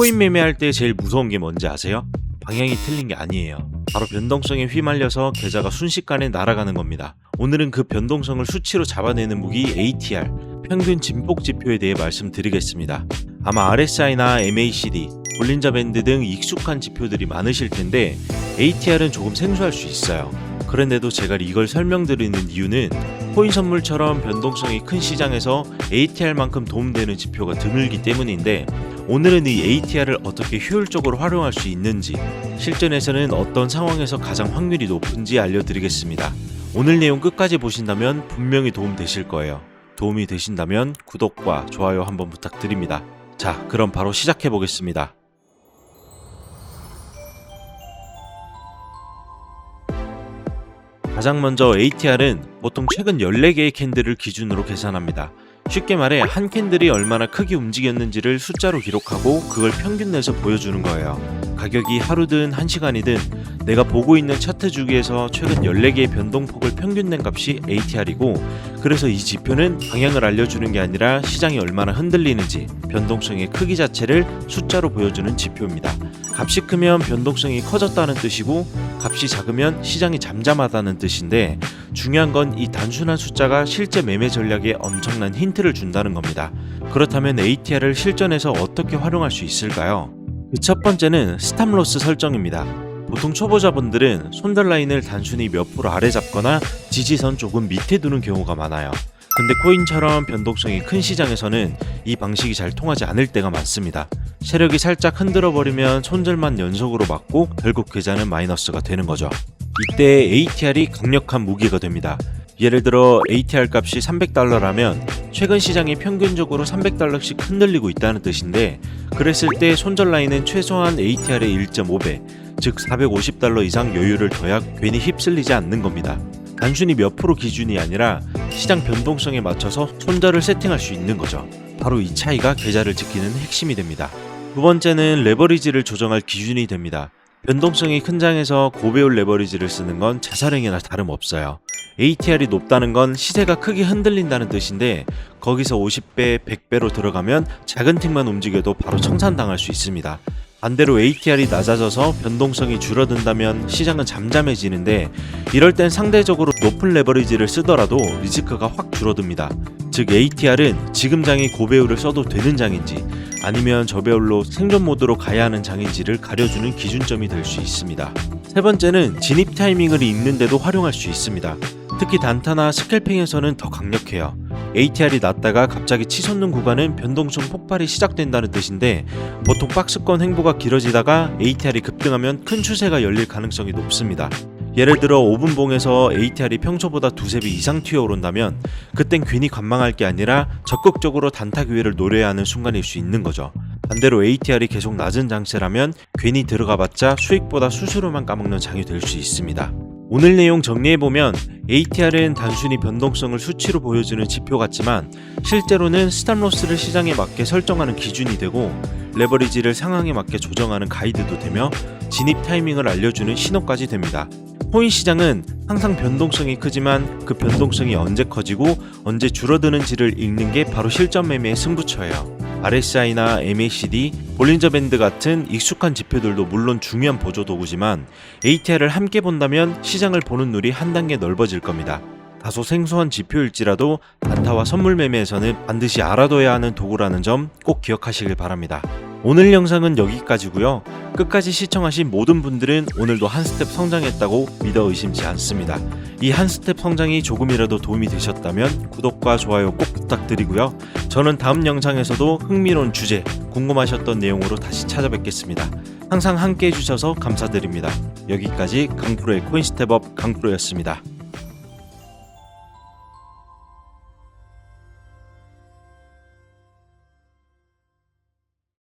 코인 매매할 때 제일 무서운 게 뭔지 아세요? 방향이 틀린 게 아니에요. 바로 변동성에 휘말려서 계좌가 순식간에 날아가는 겁니다. 오늘은 그 변동성을 수치로 잡아내는 무기 ATR, 평균 진폭 지표에 대해 말씀드리겠습니다. 아마 RSI나 MACD, 볼린저 밴드 등 익숙한 지표들이 많으실 텐데 ATR은 조금 생소할 수 있어요. 그런데도 제가 이걸 설명드리는 이유는 코인 선물처럼 변동성이 큰 시장에서 ATR만큼 도움되는 지표가 드물기 때문인데, 오늘은 이 ATR을 어떻게 효율적으로 활용할 수 있는지, 실전에서는 어떤 상황에서 가장 확률이 높은지 알려드리겠습니다. 오늘 내용 끝까지 보신다면 분명히 도움되실 거예요. 도움이 되신다면 구독과 좋아요 한번 부탁드립니다. 자, 그럼 바로 시작해 보겠습니다. 가장 먼저 ATR은 보통 최근 14개의 캔들을 기준으로 계산합니다. 쉽게 말해 한 캔들이 얼마나 크게 움직였는지를 숫자로 기록하고 그걸 평균 내서 보여주는 거예요. 가격이 하루든 1시간이든 내가 보고 있는 차트 주기에서 최근 14개의 변동폭을 평균 낸 값이 ATR이고, 그래서 이 지표는 방향을 알려주는 게 아니라 시장이 얼마나 흔들리는지, 변동성의 크기 자체를 숫자로 보여주는 지표입니다. 값이 크면 변동성이 커졌다는 뜻이고, 값이 작으면 시장이 잠잠하다는 뜻인데, 중요한 건 이 단순한 숫자가 실제 매매 전략에 엄청난 힌트를 준다는 겁니다. 그렇다면 ATR을 실전에서 어떻게 활용할 수 있을까요? 그 첫 번째는 스탑로스 설정입니다. 보통 초보자분들은 손절 라인을 단순히 몇 프로 아래 잡거나 지지선 조금 밑에 두는 경우가 많아요. 근데 코인처럼 변동성이 큰 시장에서는 이 방식이 잘 통하지 않을 때가 많습니다. 세력이 살짝 흔들어 버리면 손절만 연속으로 맞고 결국 계좌는 마이너스가 되는 거죠. 이때 ATR이 강력한 무기가 됩니다. 예를 들어 ATR 값이 $300라면 최근 시장이 평균적으로 $300씩 흔들리고 있다는 뜻인데, 그랬을 때 손절 라인은 최소한 ATR의 1.5배, 즉 $450 이상 여유를 둬야 괜히 휩쓸리지 않는 겁니다. 단순히 몇 프로 기준이 아니라 시장 변동성에 맞춰서 손절을 세팅할 수 있는 거죠. 바로 이 차이가 계좌를 지키는 핵심이 됩니다. 두 번째는 레버리지를 조정할 기준이 됩니다. 변동성이 큰 장에서 고배율 레버리지를 쓰는 건 자살행위나 다름없어요. ATR이 높다는 건 시세가 크게 흔들린다는 뜻인데, 거기서 50배, 100배로 들어가면 작은 틱만 움직여도 바로 청산당할 수 있습니다. 반대로 ATR이 낮아져서 변동성이 줄어든다면 시장은 잠잠해지는데, 이럴 땐 상대적으로 높은 레버리지를 쓰더라도 리스크가 확 줄어듭니다. 즉 ATR은 지금 장이 고배율을 써도 되는 장인지 아니면 저배율로 생존 모드로 가야 하는 장인지를 가려주는 기준점이 될 수 있습니다. 세 번째는 진입 타이밍을 읽는데도 활용할 수 있습니다. 특히 단타나 스캘핑에서는 더 강력해요. ATR이 낮다가 갑자기 치솟는 구간은 변동성 폭발이 시작된다는 뜻인데, 보통 박스권 횡보가 길어지다가 ATR이 급등하면 큰 추세가 열릴 가능성이 높습니다. 예를 들어 5분 봉에서 ATR이 평소보다 두세 배 이상 튀어오른다면 그땐 괜히 관망할 게 아니라 적극적으로 단타 기회를 노려야 하는 순간일 수 있는 거죠. 반대로 ATR이 계속 낮은 장세라면 괜히 들어가봤자 수익보다 수수료만 까먹는 장이 될 수 있습니다. 오늘 내용 정리해보면 ATR은 단순히 변동성을 수치로 보여주는 지표 같지만 실제로는 스탑로스를 시장에 맞게 설정하는 기준이 되고, 레버리지를 상황에 맞게 조정하는 가이드도 되며 진입 타이밍을 알려주는 신호까지 됩니다. 코인 시장은 항상 변동성이 크지만 그 변동성이 언제 커지고 언제 줄어드는지를 읽는 게 바로 실전 매매의 승부처예요. RSI나 MACD, 볼린저 밴드 같은 익숙한 지표들도 물론 중요한 보조 도구지만 ATR을 함께 본다면 시장을 보는 눈이 한 단계 넓어질 겁니다. 다소 생소한 지표일지라도 단타와 선물 매매에서는 반드시 알아둬야 하는 도구라는 점 꼭 기억하시길 바랍니다. 오늘 영상은 여기까지고요. 끝까지 시청하신 모든 분들은 오늘도 한 스텝 성장했다고 믿어 의심치 않습니다. 이 한 스텝 성장이 조금이라도 도움이 되셨다면 구독과 좋아요 꼭 부탁드리고요. 저는 다음 영상에서도 흥미로운 주제, 궁금하셨던 내용으로 다시 찾아뵙겠습니다. 항상 함께 해주셔서 감사드립니다. 여기까지 강프로의 코인스텝업 강프로였습니다.